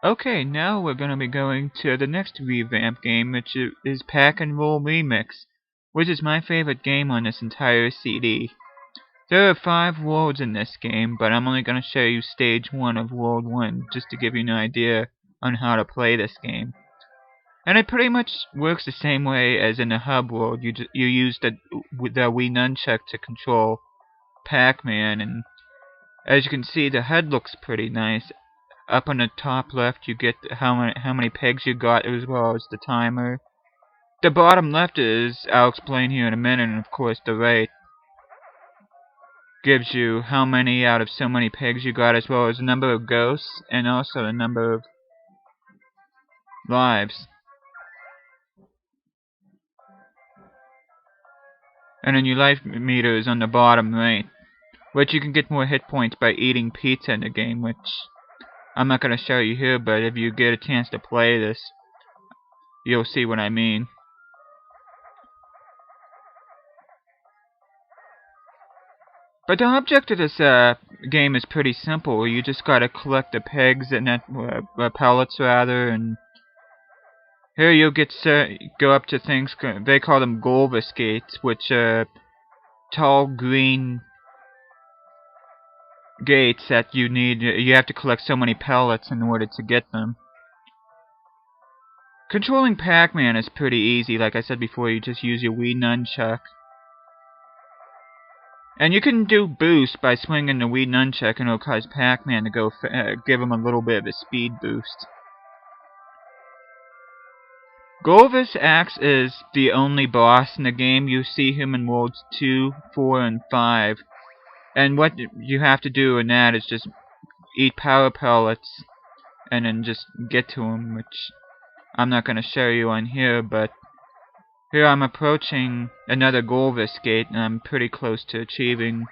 Okay, now we're gonna be going to the next revamp game, which is Pack and Roll Remix, which is my favorite game on this entire CD. There are 5 worlds in this game, but I'm only gonna show you stage 1 of World 1, just to give you an idea on how to play this game. And it pretty much works the same way as in the hub world. You use the Wii nunchuck to control Pac-Man, and as you can see, the HUD looks pretty nice. Up on the top left, you get how many pegs you got, as well as the timer. The bottom left is, I'll explain here in a minute, and of course the right gives you how many out of so many pegs you got, as well as the number of ghosts, and also the number of lives. And then your life meter is on the bottom right, which you can get more hit points by eating pizza in the game, which I'm not going to show you here, but if you get a chance to play this, you'll see what I mean. But the object of this game is pretty simple. You just gotta collect the pegs and pellets rather, and here you'll go up to things, they call them Golvis gates, which are tall green gates that you have to collect so many pellets in order to get them. Controlling Pac-Man is pretty easy. Like I said before, you just use your Wii nunchuck. And you can do boost by swinging the Wii nunchuck, and it'll cause Pac-Man to go give him a little bit of a speed boost. Golvis acts as the only boss in the game. You see him in Worlds 2, 4, and 5. And what you have to do in that is just eat power pellets and then just get to him, which I'm not going to show you on here, but here I'm approaching another Golvis gate, and I'm pretty close to achieving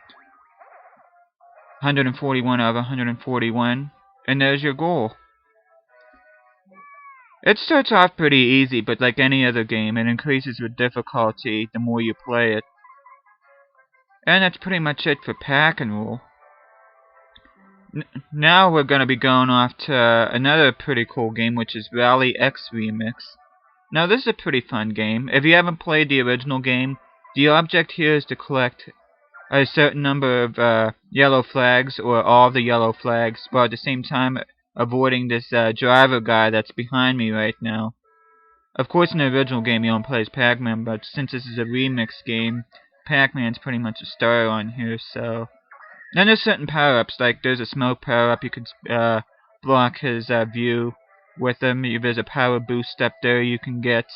141 out of 141, and there's your goal. It starts off pretty easy, but like any other game, it increases with difficulty the more you play it. And that's pretty much it for Pack and Roll. Now we're going to be going off to another pretty cool game, which is Rally X Remix. Now this is a pretty fun game. If you haven't played the original game, the object here is to collect a certain number of yellow flags, or all the yellow flags, while at the same time avoiding this driver guy that's behind me right now. Of course, in the original game you don't play as Pac-Man, but since this is a remix game, Pac-Man's pretty much a star on here, so... Then there's certain power-ups, like there's a smoke power-up, you could block his view with him. There's a power boost up there you can get.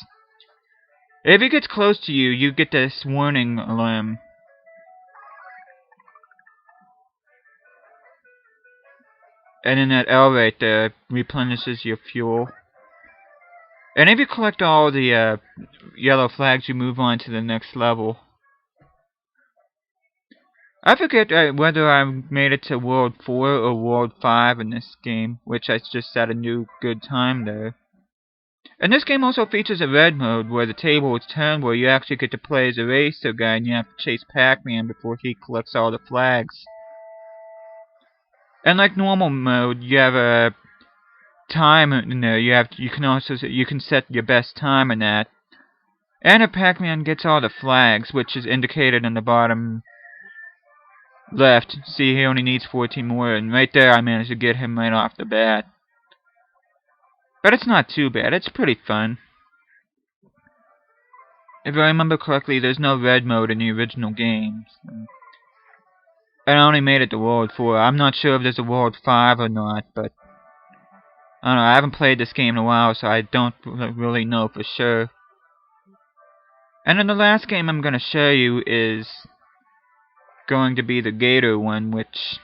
If he gets close to you, you get this warning alarm. And then that L right there replenishes your fuel. And if you collect all the yellow flags, you move on to the next level. I forget whether I made it to World 4 or World 5 in this game, which I just set a new good time there. And this game also features a red mode, where the table is turned, where you actually get to play as a racer guy, and you have to chase Pac-Man before he collects all the flags. And like normal mode, you have a time in there. You can set your best time in that. And if Pac-Man gets all the flags, which is indicated in the bottom left, see he only needs 14 more, and right there I managed to get him right off the bat. But it's not too bad, it's pretty fun. If I remember correctly, there's no red mode in the original games. I only made it to World 4. I'm not sure if there's a World 5 or not, but I don't know, I haven't played this game in a while, so I don't really know for sure. And then the last game I'm going to show you is going to be the Gator one, which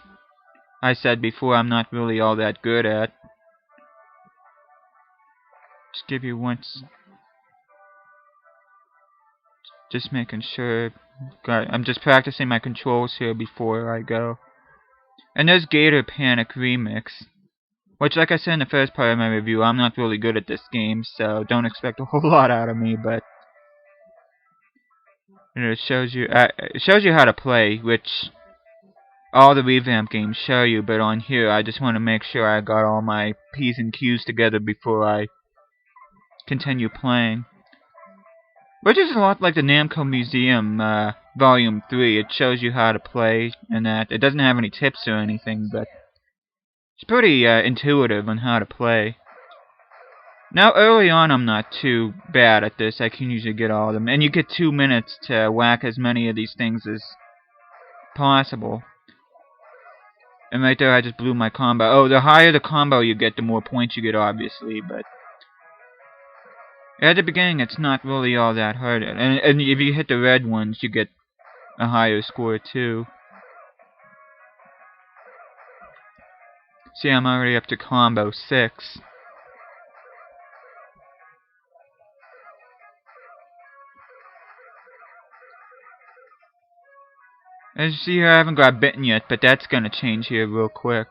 I said before I'm not really all that good at. Just give you once. Just making sure. I'm just practicing my controls here before I go. And there's Gator Panic Remix, which, like I said in the first part of my review, I'm not really good at this game, so don't expect a whole lot out of me, but it shows you how to play, which all the revamp games show you, but on here I just want to make sure I got all my P's and Q's together before I continue playing. Which is a lot like the Namco Museum Volume 3. It shows you how to play and that. It doesn't have any tips or anything, but it's pretty intuitive on how to play. Now, early on, I'm not too bad at this. I can usually get all of them. And you get 2 minutes to whack as many of these things as possible. And right there, I just blew my combo. Oh, the higher the combo you get, the more points you get, obviously. But at the beginning, it's not really all that hard. And if you hit the red ones, you get a higher score, too. See, I'm already up to combo 6. As you see here, I haven't got bitten yet, but that's gonna change here real quick.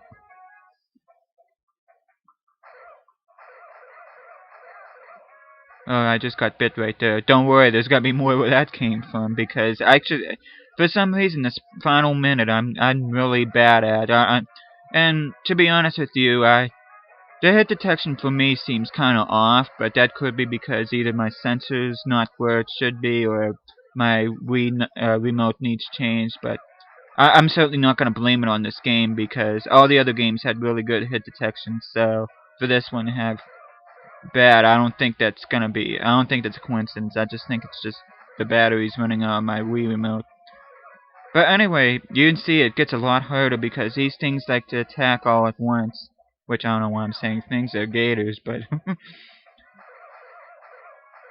Oh, I just got bit right there. Don't worry, there's gotta be more where that came from, because actually, for some reason, this final minute, I'm really bad at. And to be honest with you, the hit detection for me seems kind of off, but that could be because either my sensor's not where it should be, or my Wii remote needs changed. But I'm certainly not gonna blame it on this game, because all the other games had really good hit detection. So for this one to have bad, I don't think that's a coincidence. I just think it's just the batteries running out of my Wii remote. But anyway, you can see it gets a lot harder because these things like to attack all at once. Which I don't know why I'm saying things, they're gators, but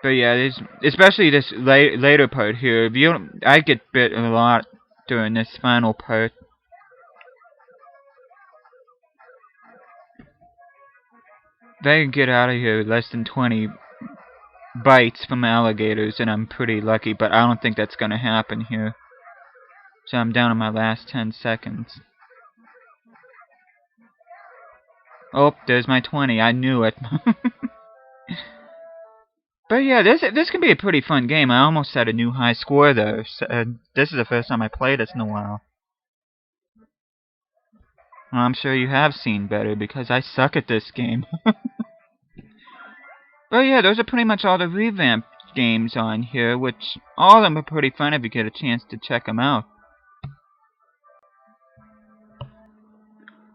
but yeah, especially this later part here. If you don't, I get bit a lot during this final part. If I can get out of here less than 20 bites from alligators, and I'm pretty lucky, but I don't think that's gonna happen here. So I'm down to my last 10 seconds. Oh, there's my 20. I knew it. But yeah, this can be a pretty fun game. I almost set a new high score though. So, this is the first time I played this in a while. Well, I'm sure you have seen better because I suck at this game. But yeah, those are pretty much all the revamped games on here, which all of them are pretty fun if you get a chance to check them out.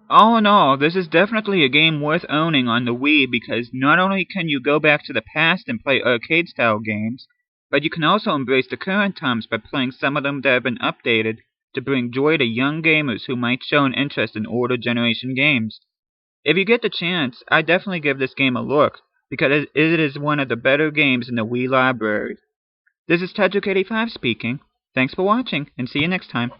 All in all, this is definitely a game worth owning on the Wii because not only can you go back to the past and play arcade-style games, but you can also embrace the current times by playing some of them that have been updated to bring joy to young gamers who might show an interest in older generation games. If you get the chance, I definitely give this game a look, because it is one of the better games in the Wii library. This is Tedric85 speaking. Thanks for watching, and see you next time.